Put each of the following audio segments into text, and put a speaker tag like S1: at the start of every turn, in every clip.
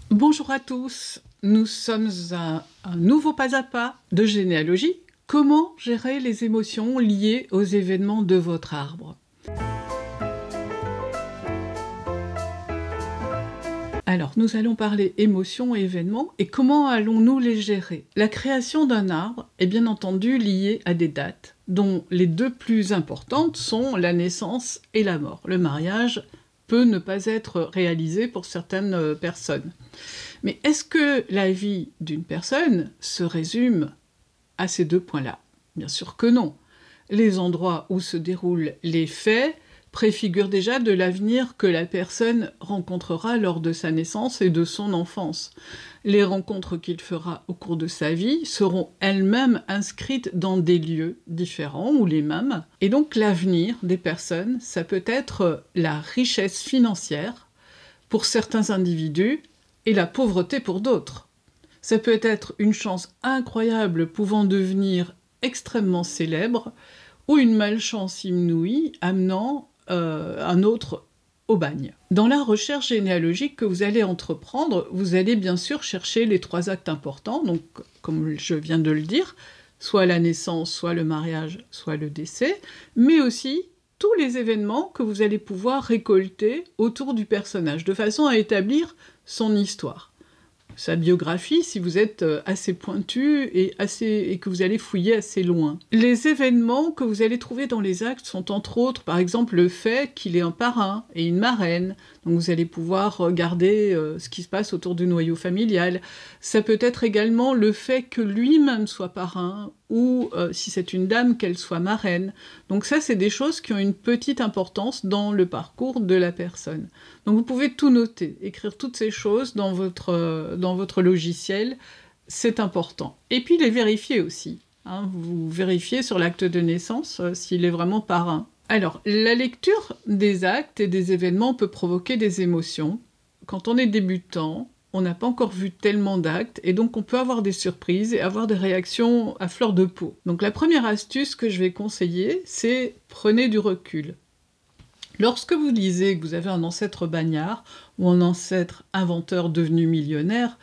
S1: Bonjour à tous, nous sommes à un nouveau pas à pas de généalogie. Comment gérer les émotions liées aux événements de votre arbre? Alors, nous allons parler émotions et événements et comment allons-nous les gérer? La création d'un arbre est bien entendu liée à des dates, dont les deux plus importantes sont la naissance et la mort. Le mariage peut ne pas être réalisé pour certaines personnes. Mais est-ce que la vie d'une personne se résume à ces deux points-là? Bien sûr que non. Les endroits où se déroulent les faits préfigurent déjà de l'avenir que la personne rencontrera lors de sa naissance et de son enfance. Les rencontres qu'il fera au cours de sa vie seront elles-mêmes inscrites dans des lieux différents ou les mêmes. Et donc l'avenir des personnes, ça peut être la richesse financière pour certains individus, et la pauvreté pour d'autres. Ça peut être une chance incroyable pouvant devenir extrêmement célèbre, ou une malchance inouïe amenant un autre au bagne. Dans la recherche généalogique que vous allez entreprendre, vous allez bien sûr chercher les trois actes importants, donc comme je viens de le dire, soit la naissance, soit le mariage, soit le décès, mais aussi tous les événements que vous allez pouvoir récolter autour du personnage, de façon à établir son histoire, sa biographie si vous êtes assez pointu et que vous allez fouiller assez loin. Les événements que vous allez trouver dans les actes sont entre autres, par exemple, le fait qu'il ait un parrain et une marraine. Donc vous allez pouvoir regarder ce qui se passe autour du noyau familial. Ça peut être également le fait que lui-même soit parrain, ou si c'est une dame, qu'elle soit marraine. Donc ça, c'est des choses qui ont une petite importance dans le parcours de la personne. Donc vous pouvez tout noter, écrire toutes ces choses dans votre logiciel, c'est important. Et puis les vérifier aussi. Vous vérifiez sur l'acte de naissance s'il est vraiment parrain. Alors, la lecture des actes et des événements peut provoquer des émotions. Quand on est débutant, on n'a pas encore vu tellement d'actes, et donc on peut avoir des surprises et avoir des réactions à fleur de peau. Donc la première astuce que je vais conseiller, c'est prenez du recul. Lorsque vous lisez que vous avez un ancêtre bagnard, ou un ancêtre inventeur devenu millionnaire,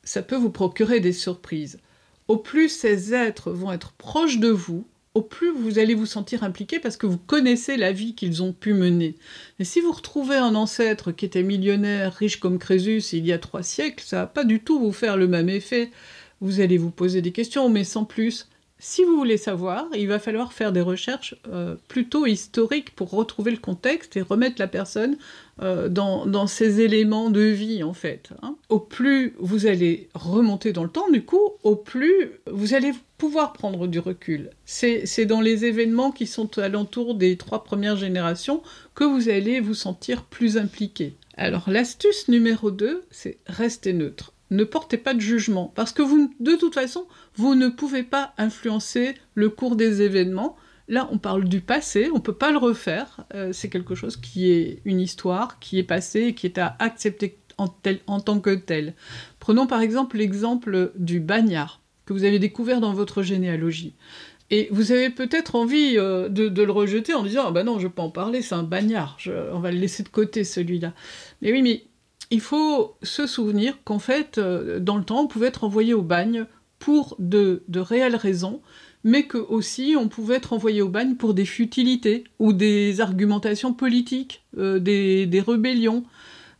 S1: ça peut vous procurer des surprises. Au plus ces êtres vont être proches de vous, au plus vous allez vous sentir impliqué parce que vous connaissez la vie qu'ils ont pu mener. Et si vous retrouvez un ancêtre qui était millionnaire, riche comme Crésus il y a 3 siècles, ça va pas du tout vous faire le même effet. Vous allez vous poser des questions, mais sans plus. Si vous voulez savoir, il va falloir faire des recherches plutôt historiques pour retrouver le contexte et remettre la personne dans ses éléments de vie, en fait. Au plus vous allez remonter dans le temps, du coup, au plus vous allez pouvoir prendre du recul. C'est dans les événements qui sont alentour des 3 premières générations que vous allez vous sentir plus impliqué. Alors, l'astuce numéro 2, c'est rester neutre. Ne portez pas de jugement, parce que de toute façon, vous ne pouvez pas influencer le cours des événements. Là, on parle du passé, on ne peut pas le refaire. C'est quelque chose qui est une histoire, qui est passée et qui est à accepter en tant que tel. Prenons par exemple l'exemple du bagnard, que vous avez découvert dans votre généalogie. Et vous avez peut-être envie de le rejeter en disant « Ah ben non, je ne veux pas en parler, c'est un bagnard, on va le laisser de côté celui-là. » Mais oui, mais il faut se souvenir qu'en fait, dans le temps, on pouvait être envoyé au bagne pour de réelles raisons, mais que aussi on pouvait être envoyé au bagne pour des futilités, ou des argumentations politiques, des rébellions.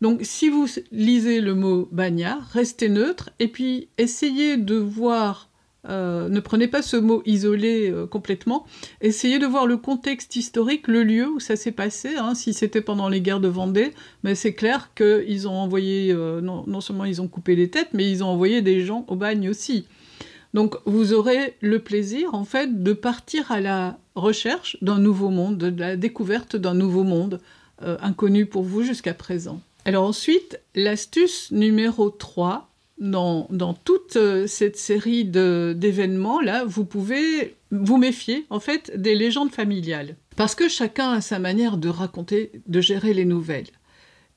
S1: Donc si vous lisez le mot bagnard, restez neutre, et puis essayez de voir... ne prenez pas ce mot isolé complètement, essayez de voir le contexte historique, le lieu où ça s'est passé, si c'était pendant les guerres de Vendée, mais c'est clair qu'ils ont envoyé, non seulement ils ont coupé les têtes, mais ils ont envoyé des gens au bagne aussi. Donc vous aurez le plaisir, en fait, de partir à la recherche d'un nouveau monde, de la découverte d'un nouveau monde, inconnu pour vous jusqu'à présent. Alors ensuite, l'astuce numéro 3, dans toute cette série d'événements-là, vous pouvez vous méfier, en fait, des légendes familiales. Parce que chacun a sa manière de raconter, de gérer les nouvelles.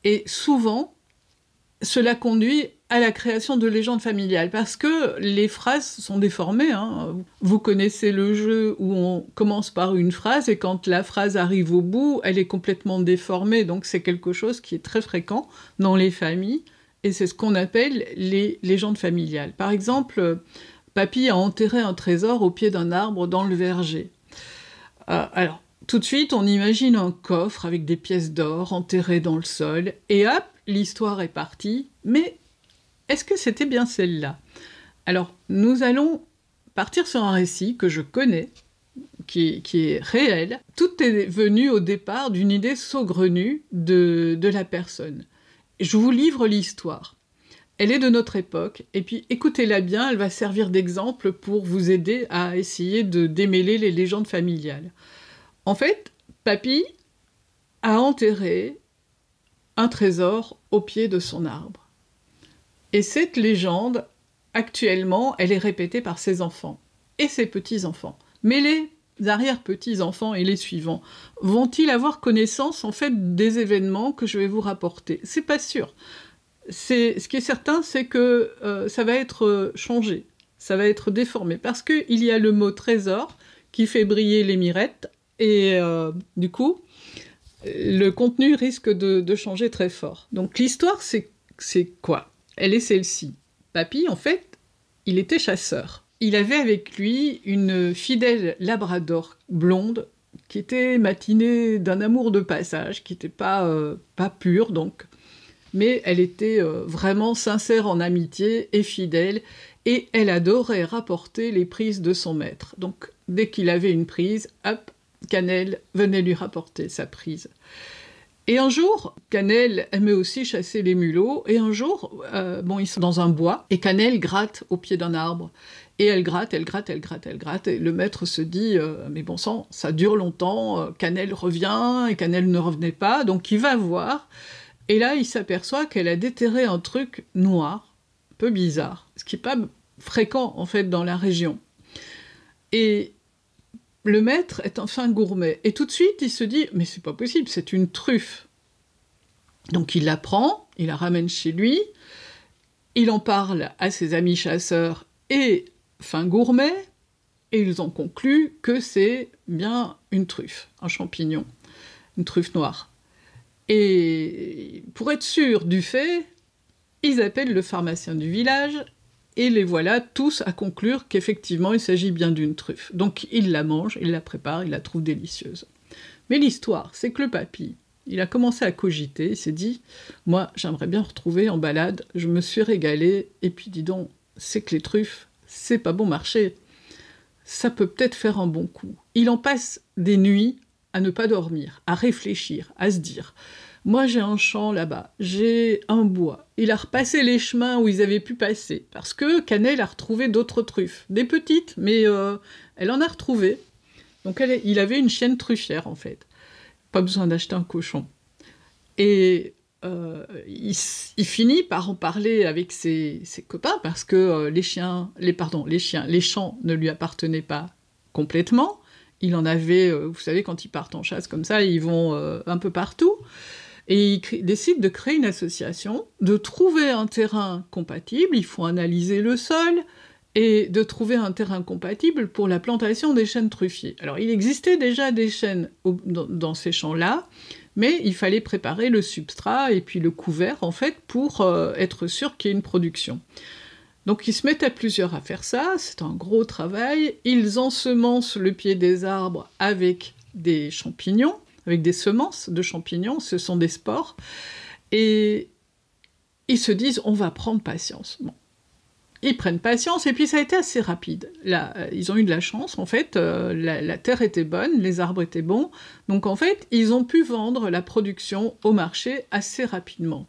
S1: Et souvent, cela conduit à la création de légendes familiales, parce que les phrases sont déformées. Vous connaissez le jeu où on commence par une phrase, et quand la phrase arrive au bout, elle est complètement déformée, donc c'est quelque chose qui est très fréquent dans les familles. et c'est ce qu'on appelle les légendes familiales. Par exemple, papy a enterré un trésor au pied d'un arbre dans le verger. Alors, tout de suite, on imagine un coffre avec des pièces d'or enterrées dans le sol, et hop, l'histoire est partie. Mais est-ce que c'était bien celle-là? Alors, nous allons partir sur un récit que je connais, qui est réel. Tout est venu au départ d'une idée saugrenue de la personne. Je vous livre l'histoire. Elle est de notre époque, et puis écoutez-la bien, elle va servir d'exemple pour vous aider à essayer de démêler les légendes familiales. En fait, papy a enterré un trésor au pied de son arbre. Et cette légende, actuellement, elle est répétée par ses enfants et ses petits-enfants. Mais les arrière-petits-enfants et les suivants, vont-ils avoir connaissance, en fait, des événements que je vais vous rapporter? C'est pas sûr. Ce qui est certain, c'est que ça va être changé, ça va être déformé, parce qu'il y a le mot trésor qui fait briller les mirettes, et du coup, le contenu risque de changer très fort. Donc l'histoire, c'est quoi? Elle est celle-ci. Papy, en fait, il était chasseur. Il avait avec lui une fidèle labrador blonde qui était matinée d'un amour de passage, qui n'était pas pure, donc, mais elle était vraiment sincère en amitié et fidèle, et elle adorait rapporter les prises de son maître. Donc, dès qu'il avait une prise, hop, Cannelle venait lui rapporter sa prise. Et un jour, Cannelle aimait aussi chasser les mulots, et un jour, ils sont dans un bois, et Cannelle gratte au pied d'un arbre. Et elle gratte, elle gratte, elle gratte, elle gratte, et le maître se dit mais bon sang, ça dure longtemps, Cannelle revient, et Cannelle ne revenait pas, donc il va voir, et là il s'aperçoit qu'elle a déterré un truc noir, un peu bizarre, ce qui n'est pas fréquent en fait dans la région. Et le maître est un fin gourmet, et tout de suite il se dit mais c'est pas possible, c'est une truffe. Donc il la prend, il la ramène chez lui, il en parle à ses amis chasseurs et fin gourmet, et ils en concluent que c'est bien une truffe, un champignon, une truffe noire. Et pour être sûr du fait, ils appellent le pharmacien du village, et les voilà tous à conclure qu'effectivement il s'agit bien d'une truffe. Donc il la mange, il la prépare, il la trouve délicieuse. Mais l'histoire, c'est que le papy, il a commencé à cogiter, il s'est dit « Moi, j'aimerais bien retrouver en balade, je me suis régalé, et puis dis donc, c'est que les truffes, c'est pas bon marché. Ça peut peut-être faire un bon coup. » Il en passe des nuits à ne pas dormir, à réfléchir, à se dire « Moi, j'ai un champ là-bas, j'ai un bois. » Il a repassé les chemins où ils avaient pu passer, parce que Cannelle a retrouvé d'autres truffes. Des petites, mais elle en a retrouvé. Donc il avait une chienne truffière, en fait. Pas besoin d'acheter un cochon. Et il finit par en parler avec ses copains, parce que les champs ne lui appartenaient pas complètement. Il en avait, vous savez, quand ils partent en chasse comme ça, ils vont un peu partout. Et il décide de créer une association, de trouver un terrain compatible, il faut analyser le sol, et de trouver un terrain compatible pour la plantation des chênes truffiers. Alors il existait déjà des chênes dans ces champs-là, mais il fallait préparer le substrat et puis le couvert, en fait, pour être sûr qu'il y ait une production. Donc ils se mettent à plusieurs à faire ça, c'est un gros travail, ils ensemencent le pied des arbres avec des champignons, avec des semences de champignons, ce sont des spores, et ils se disent « on va prendre patience ». Bon. Ils prennent patience, et puis ça a été assez rapide. Là, ils ont eu de la chance, en fait, la terre était bonne, les arbres étaient bons, donc en fait, ils ont pu vendre la production au marché assez rapidement.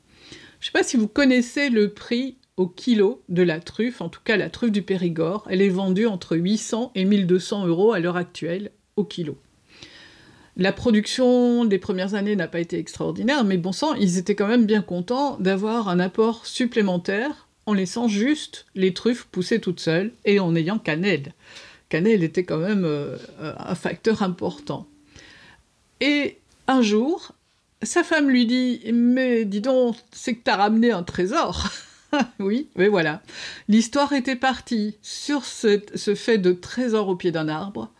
S1: Je ne sais pas si vous connaissez le prix au kilo de la truffe, en tout cas la truffe du Périgord, elle est vendue entre 800 et 1200 € à l'heure actuelle, au kilo. La production des premières années n'a pas été extraordinaire, mais bon sang, ils étaient quand même bien contents d'avoir un apport supplémentaire en laissant juste les truffes pousser toutes seules et en ayant Cannelle. Cannelle était quand même un facteur important. Et un jour, sa femme lui dit « Mais dis donc, c'est que t'as ramené un trésor !» Oui, mais voilà. L'histoire était partie sur ce fait de trésor au pied d'un arbre.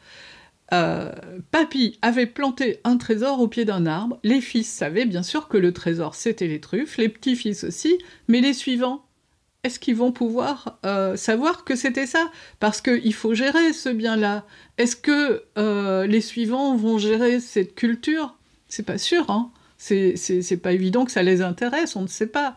S1: Papy avait planté un trésor au pied d'un arbre, les fils savaient bien sûr que le trésor c'était les truffes, les petits-fils aussi, mais les suivants, est-ce qu'ils vont pouvoir savoir que c'était ça? Parce qu'il faut gérer ce bien-là. Est-ce que les suivants vont gérer cette culture? C'est pas sûr, hein. C'est pas évident que ça les intéresse, on ne sait pas.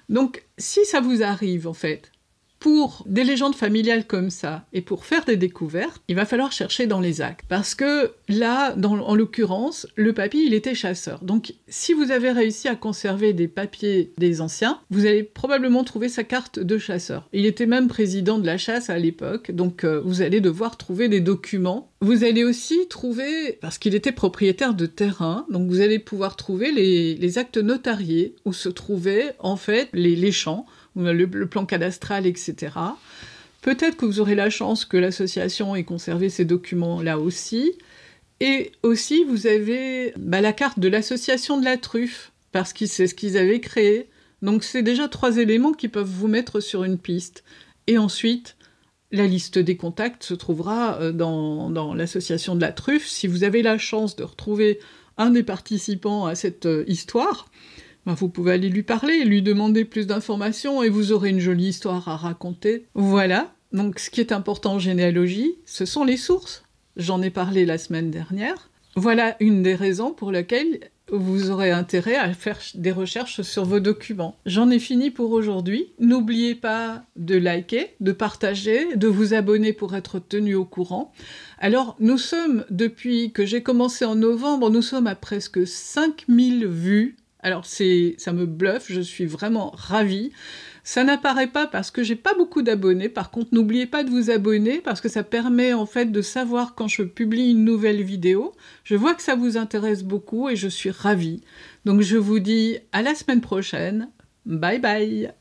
S1: Donc, si ça vous arrive, en fait, pour des légendes familiales comme ça, et pour faire des découvertes, il va falloir chercher dans les actes. Parce que là, en l'occurrence, le papy, il était chasseur. Donc, si vous avez réussi à conserver des papiers des anciens, vous allez probablement trouver sa carte de chasseur. Il était même président de la chasse à l'époque, donc vous allez devoir trouver des documents. Vous allez aussi trouver, parce qu'il était propriétaire de terrain, donc vous allez pouvoir trouver les actes notariés, où se trouvaient, en fait, les champs, le plan cadastral, etc. Peut-être que vous aurez la chance que l'association ait conservé ces documents-là aussi. Et aussi, vous avez la carte de l'association de la truffe, parce que c'est ce qu'ils avaient créé. Donc c'est déjà 3 éléments qui peuvent vous mettre sur une piste. Et ensuite, la liste des contacts se trouvera dans l'association de la truffe. Si vous avez la chance de retrouver un des participants à cette histoire, vous pouvez aller lui parler, lui demander plus d'informations et vous aurez une jolie histoire à raconter. Voilà, donc ce qui est important en généalogie, ce sont les sources. J'en ai parlé la semaine dernière. Voilà une des raisons pour lesquelles vous aurez intérêt à faire des recherches sur vos documents. J'en ai fini pour aujourd'hui. N'oubliez pas de liker, de partager, de vous abonner pour être tenu au courant. Alors, nous sommes, depuis que j'ai commencé en novembre, nous sommes à presque 5000 vues. Alors ça me bluffe, je suis vraiment ravie. Ça n'apparaît pas parce que j'ai pas beaucoup d'abonnés. Par contre, n'oubliez pas de vous abonner parce que ça permet en fait de savoir quand je publie une nouvelle vidéo. Je vois que ça vous intéresse beaucoup et je suis ravie. Donc je vous dis à la semaine prochaine. Bye bye!